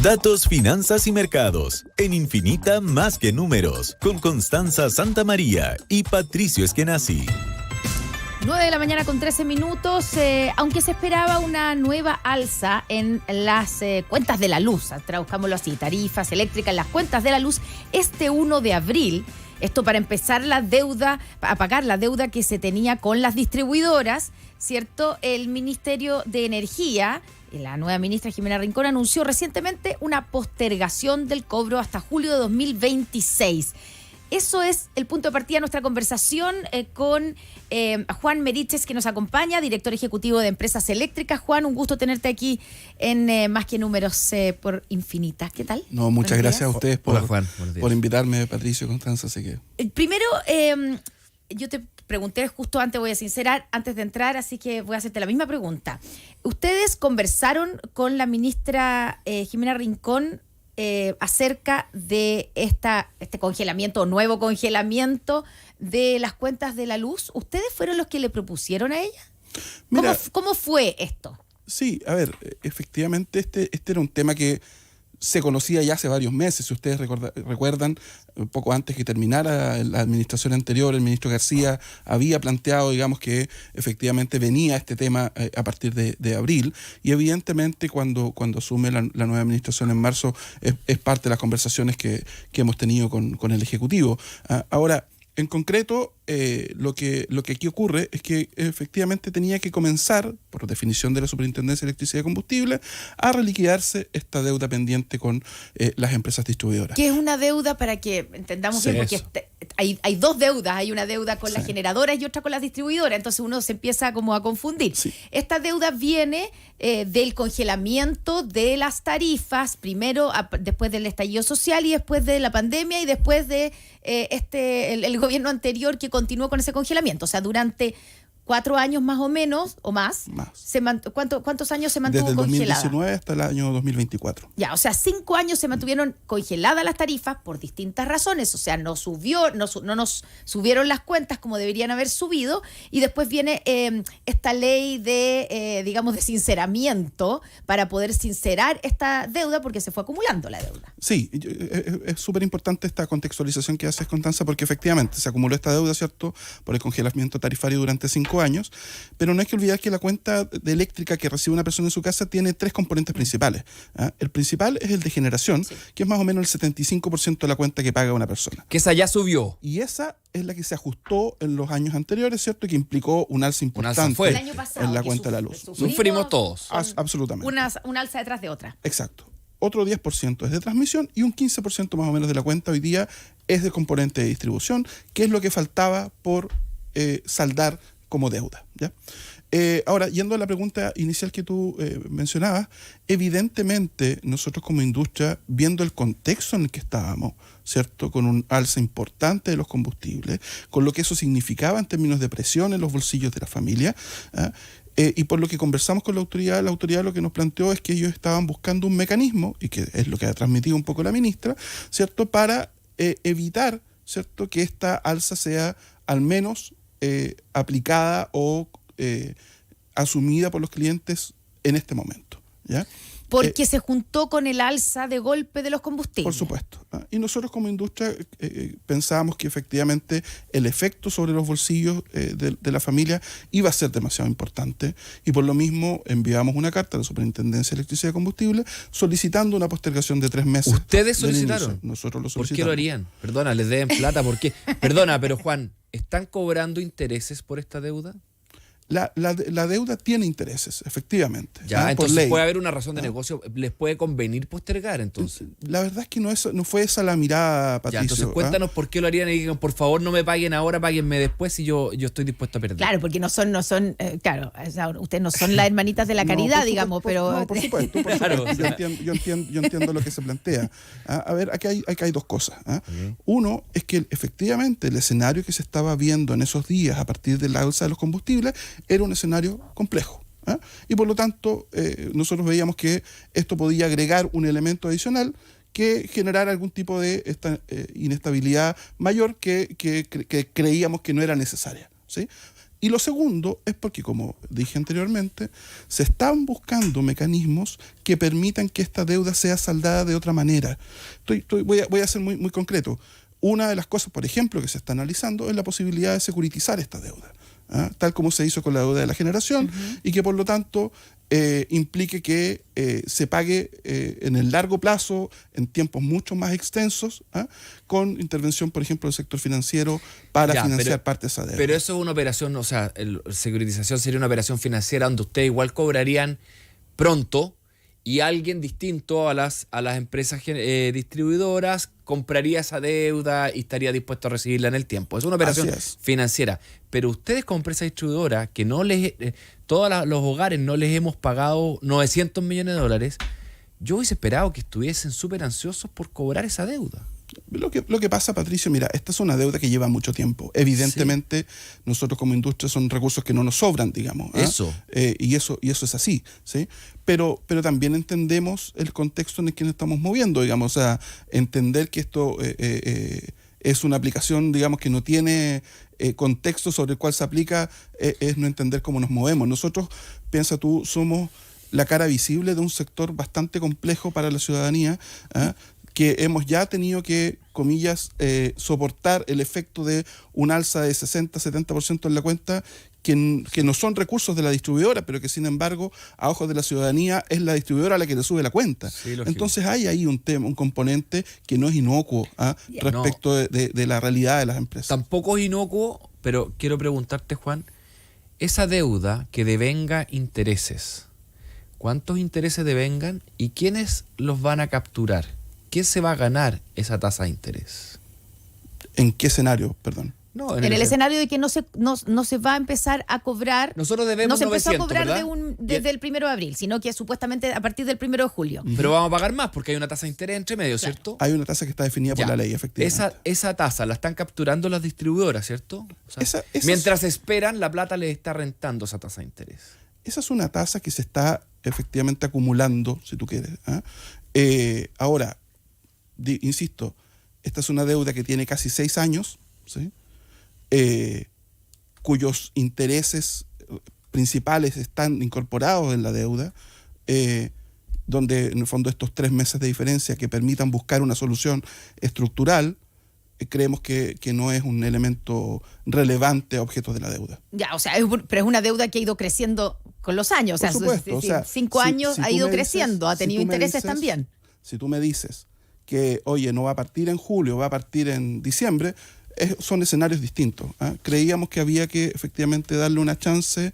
Datos, finanzas y mercados. En Infinita más que números. Con Constanza Santamaría y Patricio Esquenazi. 9 de la mañana con 13 minutos. Aunque se esperaba una nueva alza en las cuentas de la luz, traduzcámoslo así, tarifas eléctricas en las cuentas de la luz, este 1 de abril, esto para empezar a pagar la deuda que se tenía con las distribuidoras, ¿cierto? El Ministerio de Energía, la nueva ministra Jimena Rincón, anunció recientemente una postergación del cobro hasta julio de 2026. Eso es el punto de partida de nuestra conversación con Juan Meriches, que nos acompaña, director ejecutivo de Empresas Eléctricas. Juan, un gusto tenerte aquí en Más que Números por Infinita. ¿Qué tal? No, muchas gracias a ustedes por invitarme, Patricio y Constanza. Así que... Primero, yo te pregunté justo antes, voy a sincerar, antes de entrar, así que voy a hacerte la misma pregunta. ¿Ustedes conversaron con la ministra Jimena Rincón acerca de este congelamiento o nuevo congelamiento de las cuentas de la luz? ¿Ustedes fueron los que le propusieron a ella? Mira, ¿Cómo fue esto? Sí, a ver, efectivamente este era un tema que se conocía ya hace varios meses. Si ustedes recuerdan, un poco antes que terminara la administración anterior, el ministro García había planteado, digamos, que efectivamente venía este tema a partir de abril, y evidentemente cuando asume la nueva administración en marzo es parte de las conversaciones que hemos tenido con el Ejecutivo. Ahora, en concreto, lo que aquí ocurre es que efectivamente tenía que comenzar, por definición de la Superintendencia de Electricidad y Combustible, a reliquidarse esta deuda pendiente con las empresas distribuidoras. ¿Qué es una deuda, para que entendamos bien? Porque hay dos deudas, hay una deuda con las generadoras y otra con las distribuidoras, entonces uno se empieza como a confundir. Sí. Esta deuda viene del congelamiento de las tarifas, primero después del estallido social y después de la pandemia y después de el gobierno anterior, que continuó con ese congelamiento. O sea, durante 4 años más o menos, o más. ¿Cuántos años se mantuvo congelada? Desde el 2019 hasta el año 2024. Ya, o sea, 5 años se mantuvieron congeladas las tarifas por distintas razones. O sea, no nos subieron las cuentas como deberían haber subido. Y después viene esta ley de, digamos, de sinceramiento para poder sincerar esta deuda, porque se fue acumulando la deuda. Sí, es súper importante esta contextualización que haces, Constanza, porque efectivamente se acumuló esta deuda, ¿cierto?, por el congelamiento tarifario durante 5 años, pero no hay que olvidar que la cuenta de eléctrica que recibe una persona en su casa tiene 3 componentes principales. El principal es el de generación, que es más o menos el 75% de la cuenta que paga una persona. Que esa ya subió. Y esa es la que se ajustó en los años anteriores, ¿cierto?, que implicó un alza importante el año pasado, en la cuenta de la luz. Sufrimos todos. Absolutamente. Una alza detrás de otra. Exacto. Otro 10% es de transmisión y un 15% más o menos de la cuenta hoy día es de componente de distribución, que es lo que faltaba por saldar como deuda, ¿ya? Ahora, yendo a la pregunta inicial que tú mencionabas, evidentemente nosotros como industria, viendo el contexto en el que estábamos, ¿cierto?, con un alza importante de los combustibles, con lo que eso significaba en términos de presión en los bolsillos de la familia, y por lo que conversamos con la autoridad lo que nos planteó es que ellos estaban buscando un mecanismo, y que es lo que ha transmitido un poco la ministra, ¿cierto?, para evitar, ¿cierto?, que esta alza sea al menos aplicada o asumida por los clientes en este momento, ¿ya? Porque se juntó con el alza de golpe de los combustibles. Por supuesto. Y nosotros como industria pensábamos que efectivamente el efecto sobre los bolsillos de la familia iba a ser demasiado importante, y por lo mismo enviamos una carta a la Superintendencia de Electricidad y Combustible solicitando una postergación de 3 meses. ¿Ustedes solicitaron? Nosotros lo solicitamos. ¿Por qué lo harían? Perdona, les deben plata, ¿por qué? Perdona, pero Juan, ¿están cobrando intereses por esta deuda? La deuda tiene intereses, efectivamente. Ya, entonces puede haber una razón de negocio, les puede convenir postergar, entonces. La verdad es que no fue esa la mirada, Patricio. Ya, entonces cuéntanos por qué lo harían y digan, por favor no me paguen ahora, páguenme después, y yo estoy dispuesto a perder. Claro, porque no son, claro, ustedes no son las hermanitas de la caridad, digamos, pero... No, por supuesto. Claro. Yo entiendo lo que se plantea. A ver, aquí hay 2 cosas. Uno es que efectivamente el escenario que se estaba viendo en esos días a partir de la alza de los combustibles era un escenario complejo. Y por lo tanto, nosotros veíamos que esto podía agregar un elemento adicional que generara algún tipo de inestabilidad mayor que creíamos que no era necesaria, ¿sí? Y lo segundo es porque, como dije anteriormente, se están buscando mecanismos que permitan que esta deuda sea saldada de otra manera. Voy a ser muy, muy concreto. Una de las cosas, por ejemplo, que se está analizando es la posibilidad de securitizar esta deuda, tal como se hizo con la deuda de la generación, y que por lo tanto implique que se pague en el largo plazo, en tiempos mucho más extensos, con intervención, por ejemplo, del sector financiero para financiar parte de esa deuda. Pero eso es una operación, o sea, securitización sería una operación financiera donde ustedes igual cobrarían pronto y alguien distinto a las empresas distribuidoras compraría esa deuda y estaría dispuesto a recibirla en el tiempo. Es una operación financiera. Pero ustedes como empresa distribuidora, que no todos los hogares no les hemos pagado 900 millones de dólares, yo hubiese esperado que estuviesen súper ansiosos por cobrar esa deuda. Lo que pasa, Patricio, mira, esta es una deuda que lleva mucho tiempo. Evidentemente, nosotros como industria son recursos que no nos sobran, digamos. Eso. Y eso es así, ¿sí? Pero también entendemos el contexto en el que nos estamos moviendo, digamos. O sea, entender que esto es una aplicación, digamos, que no tiene contexto sobre el cual se aplica, es no entender cómo nos movemos. Nosotros, piensa tú, somos la cara visible de un sector bastante complejo para la ciudadanía, que hemos ya tenido que, comillas, soportar el efecto de un alza de 60-70% en la cuenta, que no son recursos de la distribuidora, pero que sin embargo, a ojos de la ciudadanía, es la distribuidora la que le sube la cuenta. Sí, entonces hay ahí un componente que no es inocuo respecto de la realidad de las empresas. Tampoco es inocuo, pero quiero preguntarte, Juan, esa deuda que devenga intereses, ¿cuántos intereses devengan y quiénes los van a capturar? ¿Quién se va a ganar esa tasa de interés? ¿En qué escenario? Perdón. No, en el escenario de que no se va a empezar a cobrar. Nosotros debemos no se empezó 900, a cobrar ¿verdad? desde el 1 de abril, sino que supuestamente a partir del 1 de julio. Pero vamos a pagar más porque hay una tasa de interés entre medio, claro. ¿Cierto? Hay una tasa que está definida por la ley, efectivamente. Esa tasa la están capturando las distribuidoras, ¿cierto? O sea, mientras esperan, la plata les está rentando esa tasa de interés. Esa es una tasa que se está efectivamente acumulando, si tú quieres. Ahora, insisto, esta es una deuda que tiene casi 6 años, ¿sí? Cuyos intereses principales están incorporados en la deuda, donde en el fondo estos 3 meses de diferencia que permitan buscar una solución estructural, creemos que no es un elemento relevante a objetos de la deuda. Ya, o sea, pero es una deuda que ha ido creciendo con los años. Por supuesto, 5 años ha ido creciendo, ha tenido intereses también. Si tú me dices que, oye, no va a partir en julio, va a partir en diciembre, son escenarios distintos. Creíamos que había que efectivamente darle una chance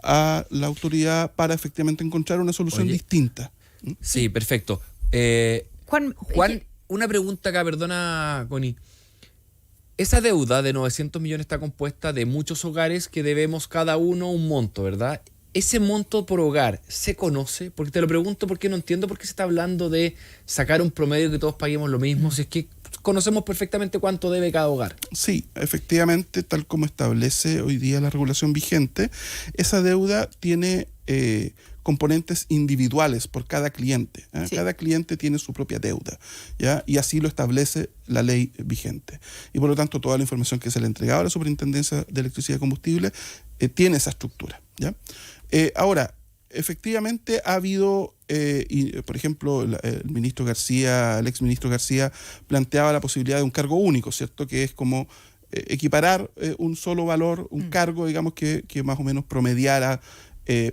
a la autoridad para efectivamente encontrar una solución distinta. Sí, perfecto. Juan, una pregunta acá, perdona, Connie. Esa deuda de 900 millones está compuesta de muchos hogares que debemos cada uno un monto, ¿verdad? ¿Ese monto por hogar se conoce? Porque te lo pregunto porque no entiendo por qué se está hablando de sacar un promedio que todos paguemos lo mismo, si es que conocemos perfectamente cuánto debe cada hogar. Sí, efectivamente, tal como establece hoy día la regulación vigente, esa deuda tiene componentes individuales por cada cliente. Sí. Cada cliente tiene su propia deuda, ¿ya? Y así lo establece la ley vigente. Y por lo tanto, toda la información que se le entregaba a la Superintendencia de Electricidad y Combustible tiene esa estructura, ¿ya? Ahora, efectivamente ha habido, por ejemplo, el ex ministro García planteaba la posibilidad de un cargo único, ¿cierto? Que es como equiparar un solo valor, un cargo, digamos, que más o menos promediara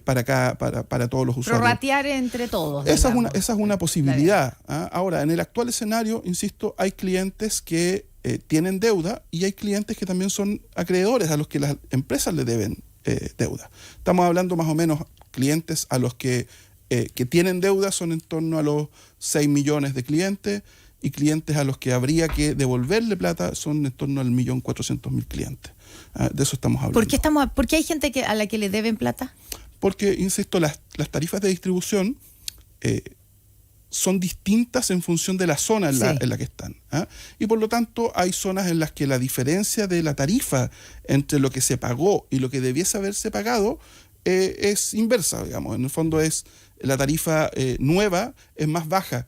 para todos los usuarios. Prorratear entre todos. Esa es una posibilidad. Ahora, en el actual escenario, insisto, hay clientes que tienen deuda y hay clientes que también son acreedores a los que las empresas le deben deuda. Estamos hablando más o menos clientes a los que tienen deuda son en torno a los 6 millones de clientes y clientes a los que habría que devolverle plata son en torno al 1.400.000 clientes. De eso estamos hablando. ¿Por qué hay gente a la que le deben plata? Porque, insisto, las tarifas de distribución son distintas en función de la zona en la que están. Y por lo tanto hay zonas en las que la diferencia de la tarifa entre lo que se pagó y lo que debiese haberse pagado es inversa, digamos. En el fondo es la tarifa nueva es más baja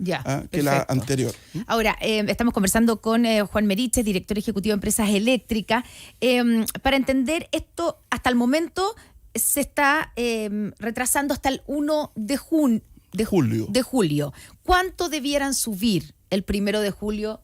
que la anterior. Ahora, estamos conversando con Juan Meriche, director ejecutivo de Empresas Eléctricas. Para entender esto, hasta el momento se está retrasando hasta el 1 de julio. ¿Cuánto debieran subir el 1 de julio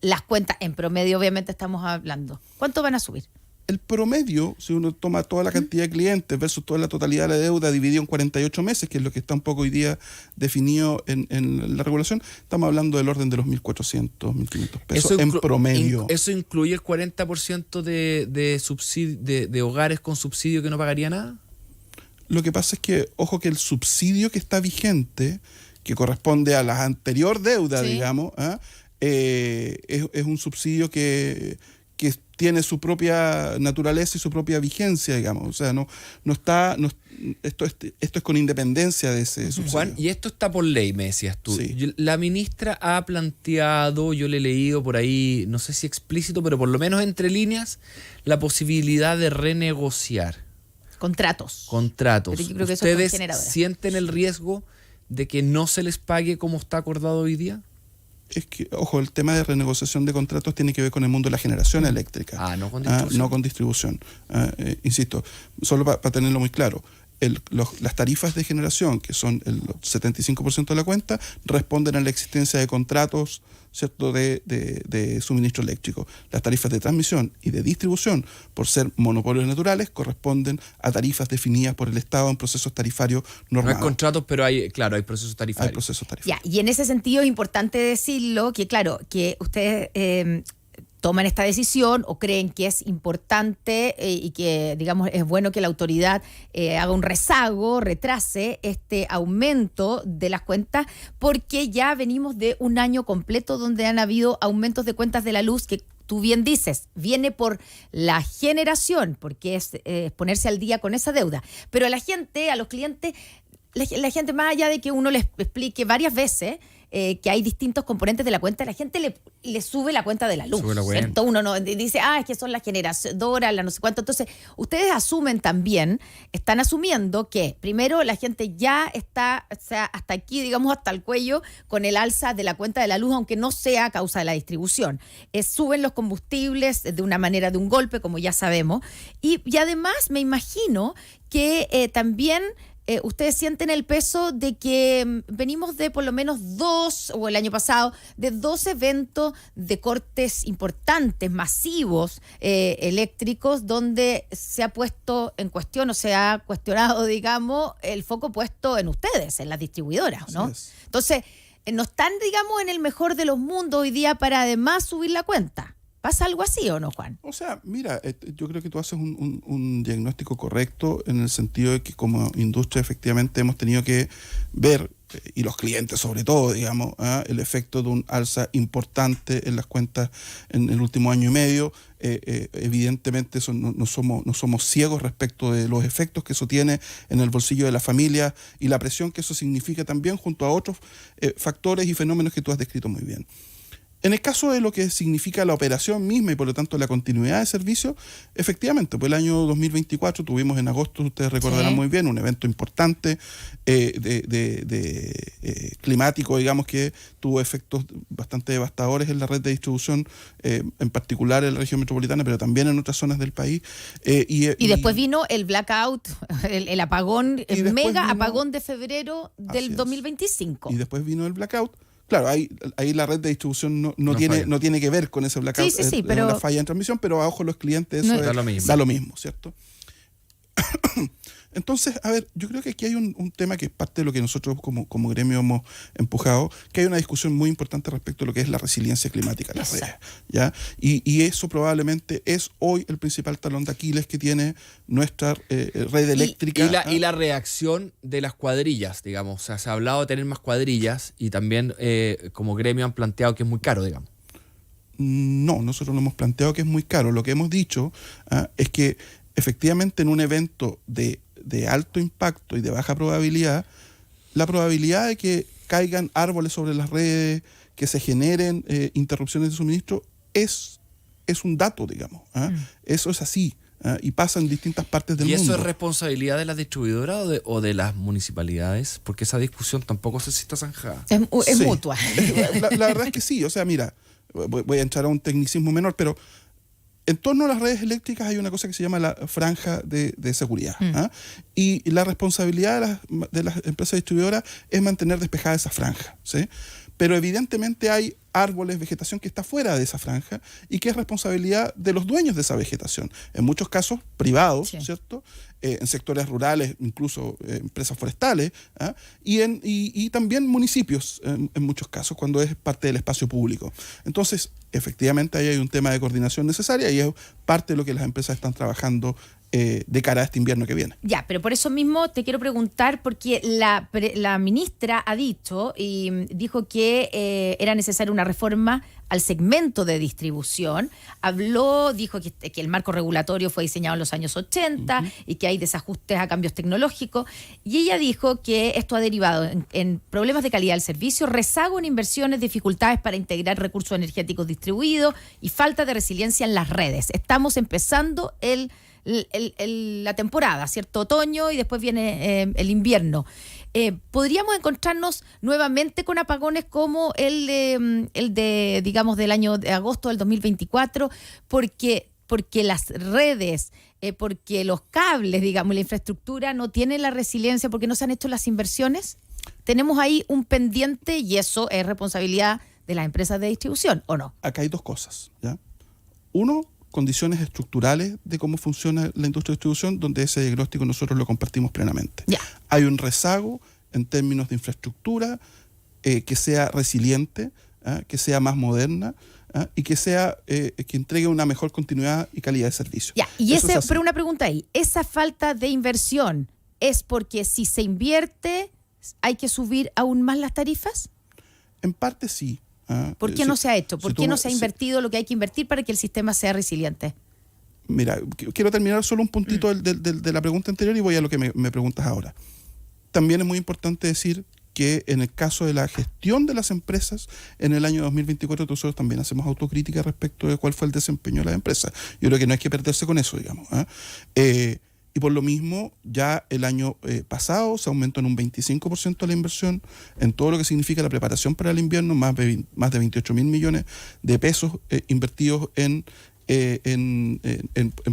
las cuentas? En promedio, obviamente, estamos hablando. ¿Cuánto van a subir? El promedio, si uno toma toda la cantidad de clientes versus toda la totalidad de la deuda dividido en 48 meses, que es lo que está un poco hoy día definido en la regulación, estamos hablando del orden de los 1.400, 1.500 pesos en promedio. ¿Eso incluye el 40% de hogares con subsidio que no pagaría nada? Lo que pasa es que, ojo, que el subsidio que está vigente, que corresponde a la anterior deuda, digamos, es un subsidio que tiene su propia naturaleza y su propia vigencia, digamos. O sea, esto es con independencia de ese subsidio. Juan, y esto está por ley, me decías tú. Sí. La ministra ha planteado, yo le he leído por ahí, no sé si explícito, pero por lo menos entre líneas, la posibilidad de renegociar. Contratos. Pero yo creo que ¿ustedes eso sienten el riesgo de que no se les pague como está acordado hoy día? Es que, ojo, el tema de renegociación de contratos tiene que ver con el mundo de la generación eléctrica. No con distribución. No con distribución. Insisto, solo para tenerlo muy claro, las tarifas de generación, que son el 75% de la cuenta, responden a la existencia de contratos, ¿cierto?, de suministro eléctrico. Las tarifas de transmisión y de distribución, por ser monopolios naturales, corresponden a tarifas definidas por el Estado en procesos tarifarios normados. No hay contratos, pero hay procesos tarifarios. Hay procesos tarifarios. Ya, y en ese sentido es importante decirlo que, claro, que ustedes toman esta decisión o creen que es importante y que, digamos, es bueno que la autoridad haga un retrase este aumento de las cuentas, porque ya venimos de un año completo donde han habido aumentos de cuentas de la luz que tú bien dices, viene por la generación, porque es ponerse al día con esa deuda. Pero a la gente, a los clientes, la gente, más allá de que uno les explique varias veces que hay distintos componentes de la cuenta, la gente le sube la cuenta de la luz, ¿cierto? Uno no dice, es que son las generadoras, la no sé cuánto. Entonces, ustedes están asumiendo que primero la gente ya está, o sea, hasta aquí, digamos, hasta el cuello con el alza de la cuenta de la luz, aunque no sea a causa de la distribución. Suben los combustibles de una manera, de un golpe, como ya sabemos. Y además, me imagino que también ustedes sienten el peso de que venimos de por lo menos o el año pasado, de 2 eventos de cortes importantes, masivos, eléctricos, donde se ha puesto en cuestión o se ha cuestionado, digamos, el foco puesto en ustedes, en las distribuidoras, ¿no? Entonces, no están, digamos, en el mejor de los mundos hoy día para además subir la cuenta. ¿Pasa algo así o no, Juan? O sea, mira, yo creo que tú haces un diagnóstico correcto en el sentido de que como industria efectivamente hemos tenido que ver, y los clientes sobre todo, digamos, el efecto de un alza importante en las cuentas en el último año y medio. Evidentemente no somos ciegos respecto de los efectos que eso tiene en el bolsillo de la familia y la presión que eso significa también junto a otros factores y fenómenos que tú has descrito muy bien. En el caso de lo que significa la operación misma y por lo tanto la continuidad de servicio, efectivamente, pues el año 2024 tuvimos en agosto, ustedes recordarán muy bien, un evento importante climático, digamos, que tuvo efectos bastante devastadores en la red de distribución, en particular en la región metropolitana, pero también en otras zonas del país. Y después vino el blackout, el apagón, el mega apagón de febrero del 2025. Y después vino el blackout. Claro, ahí la red de distribución no tiene que ver con ese blackout, pero una falla en transmisión, pero a ojos los clientes eso da lo mismo, ¿cierto? Entonces, a ver, yo creo que aquí hay un tema que es parte de lo que nosotros como gremio hemos empujado, que hay una discusión muy importante respecto a lo que es la resiliencia climática de las redes, ¿ya? Y eso probablemente es hoy el principal talón de Aquiles que tiene nuestra red eléctrica. Y la reacción de las cuadrillas, digamos. O sea, se ha hablado de tener más cuadrillas y también como gremio han planteado que es muy caro, digamos. No, nosotros no hemos planteado que es muy caro. Lo que hemos dicho es que efectivamente en un evento de alto impacto y de baja probabilidad, la probabilidad de que caigan árboles sobre las redes, que se generen interrupciones de suministro, es un dato, digamos. Eso es así. y pasa en distintas partes del mundo. ¿Y eso mundo. es responsabilidad de las distribuidoras o de las municipalidades? Porque esa discusión tampoco sé si está zanjada. Es Sí. mutua. La verdad es que sí. O sea, mira, voy a entrar a un tecnicismo menor, pero en torno a las redes eléctricas hay una cosa que se llama la franja de seguridad. Y la responsabilidad de las empresas distribuidoras es mantener despejada esa franja, ¿sí? Pero evidentemente hay árboles, vegetación que está fuera de esa franja y que es responsabilidad de los dueños de esa vegetación. En muchos casos privados, sí, ¿cierto? En sectores rurales, incluso empresas forestales, y también municipios, en muchos casos, cuando es parte del espacio público. Entonces, efectivamente, ahí hay un tema de coordinación necesaria y es parte de lo que las empresas están trabajando de cara a este invierno que viene. Ya, pero por eso mismo te quiero preguntar, porque la ministra ha dicho y dijo que era necesaria una reforma al segmento de distribución. Dijo que el marco regulatorio fue diseñado en los años 80 y que hay desajustes a cambios tecnológicos. Y ella dijo que esto ha derivado en problemas de calidad del servicio, rezago en inversiones, dificultades para integrar recursos energéticos distribuidos y falta de resiliencia en las redes. Estamos empezando la temporada, ¿cierto? Otoño y después viene el invierno. ¿Podríamos encontrarnos nuevamente con apagones como el de digamos, del año de agosto del 2024? Porque las redes, porque los cables, digamos, la infraestructura no tienen la resiliencia, porque no se han hecho las inversiones. Tenemos ahí un pendiente y eso es responsabilidad de las empresas de distribución, ¿o no? Acá hay dos cosas, ¿ya? Uno, condiciones estructurales de cómo funciona la industria de distribución, donde ese diagnóstico nosotros lo compartimos plenamente. Ya. Hay un rezago en términos de infraestructura que sea resiliente, que sea más moderna y que que entregue una mejor continuidad y calidad de servicio. Ya. Y pero una pregunta ahí, ¿esa falta de inversión es porque si se invierte hay que subir aún más las tarifas? En parte sí. ¿Por qué no se ha hecho? ¿Por qué no se ha invertido lo que hay que invertir para que el sistema sea resiliente? Mira, quiero terminar solo un puntito de la pregunta anterior y voy a lo que me preguntas ahora. También es muy importante decir que en el caso de la gestión de las empresas, en el año 2024 nosotros también hacemos autocrítica respecto de cuál fue el desempeño de las empresas. Yo creo que no hay que perderse con eso, digamos. Y por lo mismo, ya el año pasado se aumentó en un 25% la inversión en todo lo que significa la preparación para el invierno, más de 28.000 millones de pesos invertidos en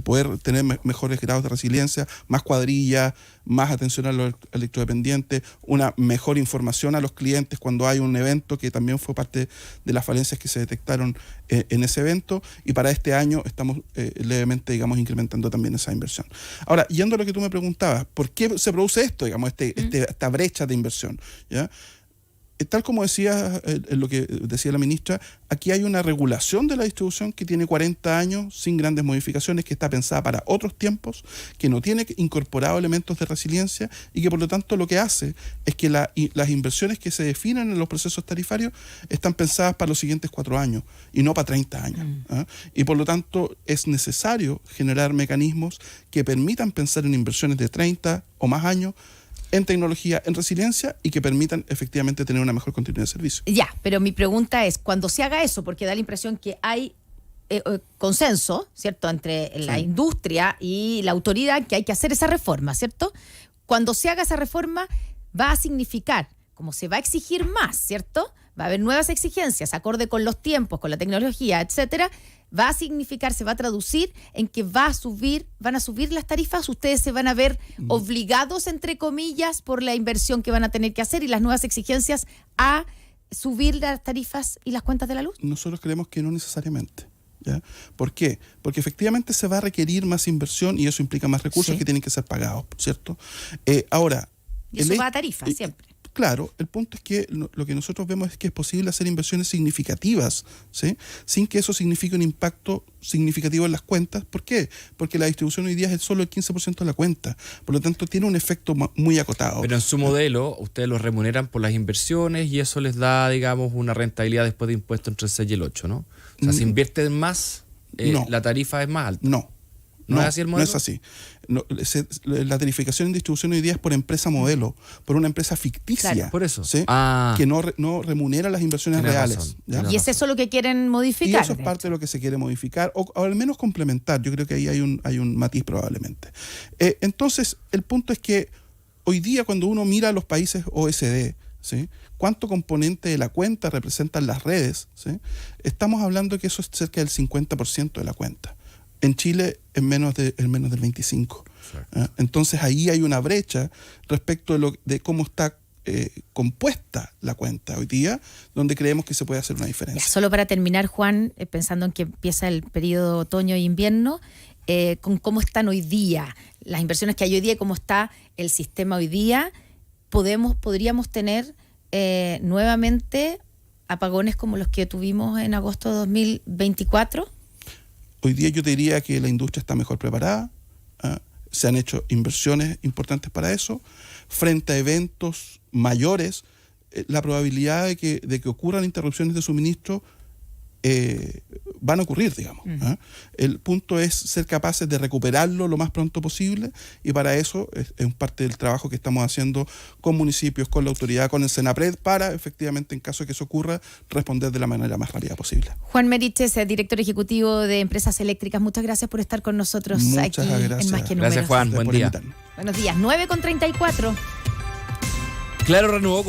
poder tener mejores grados de resiliencia, más cuadrillas, más atención a los electrodependientes, una mejor información a los clientes cuando hay un evento, que también fue parte de las falencias que se detectaron en ese evento, y para este año estamos levemente, digamos, incrementando también esa inversión. Ahora, yendo a lo que tú me preguntabas, ¿por qué se produce esto, digamos, esta brecha de inversión? ¿Ya? Tal como decía lo que decía la ministra, aquí hay una regulación de la distribución que tiene 40 años sin grandes modificaciones, que está pensada para otros tiempos, que no tiene incorporado elementos de resiliencia y que por lo tanto lo que hace es que las inversiones que se definen en los procesos tarifarios están pensadas para los siguientes 4 años y no para 30 años. Y por lo tanto es necesario generar mecanismos que permitan pensar en inversiones de 30 o más años en tecnología, en resiliencia y que permitan efectivamente tener una mejor continuidad de servicio. Ya, pero mi pregunta es, cuando se haga eso, porque da la impresión que hay consenso, ¿cierto?, entre la industria y la autoridad, que hay que hacer esa reforma, ¿cierto? Cuando se haga esa reforma va a significar, como se va a exigir más, ¿cierto?, va a haber nuevas exigencias acorde con los tiempos, con la tecnología, etcétera, va a significar, se va a traducir en que van a subir las tarifas. Ustedes se van a ver obligados, entre comillas, por la inversión que van a tener que hacer y las nuevas exigencias a subir las tarifas y las cuentas de la luz. Nosotros creemos que no necesariamente. ¿Ya? ¿Por qué? Porque efectivamente se va a requerir más inversión y eso implica más recursos que tienen que ser pagados, ¿cierto? Ahora... Y eso va a tarifa siempre. Claro, el punto es que lo que nosotros vemos es que es posible hacer inversiones significativas, ¿sí?, sin que eso signifique un impacto significativo en las cuentas. ¿Por qué? Porque la distribución hoy día es solo el 15% de la cuenta. Por lo tanto, tiene un efecto muy acotado. Pero en su modelo, ustedes los remuneran por las inversiones y eso les da, digamos, una rentabilidad después de impuestos entre el 6 y el 8, ¿no? O sea, si invierten más, no. La tarifa es más alta. No. ¿No es así el modelo? No es así. La tarificación en distribución hoy día es por empresa modelo, por una empresa ficticia. Claro. Por eso. ¿Sí? Que no remunera las inversiones Tienes reales. razón. ¿Ya? Y es eso lo que quieren modificar. Y eso es parte de lo que se quiere modificar, o al menos complementar. Yo creo que ahí hay un matiz probablemente. Entonces, el punto es que hoy día cuando uno mira a los países OECD, ¿sí? ¿Cuánto componente de la cuenta representan las redes? ¿Sí? Estamos hablando que eso es cerca del 50% de la cuenta. En Chile es menos del 25%. Entonces ahí hay una brecha respecto de cómo está compuesta la cuenta hoy día, donde creemos que se puede hacer una diferencia. Ya, solo para terminar, Juan, pensando en que empieza el periodo otoño e invierno, con cómo están hoy día las inversiones que hay hoy día y cómo está el sistema hoy día, podríamos tener nuevamente apagones como los que tuvimos en agosto de 2024. Hoy día yo te diría que la industria está mejor preparada, se han hecho inversiones importantes para eso. Frente a eventos mayores, la probabilidad de que ocurran interrupciones de suministro van a ocurrir, digamos. El punto es ser capaces de recuperarlo lo más pronto posible, y para eso es parte del trabajo que estamos haciendo con municipios, con la autoridad, con el Senapred, para efectivamente, en caso de que eso ocurra, responder de la manera más rápida posible. Juan Meriches, director ejecutivo de Empresas Eléctricas, muchas gracias por estar con nosotros aquí en Más que Números. Gracias, Juan. Buen día. Buenos días, 9:34. Claro renovó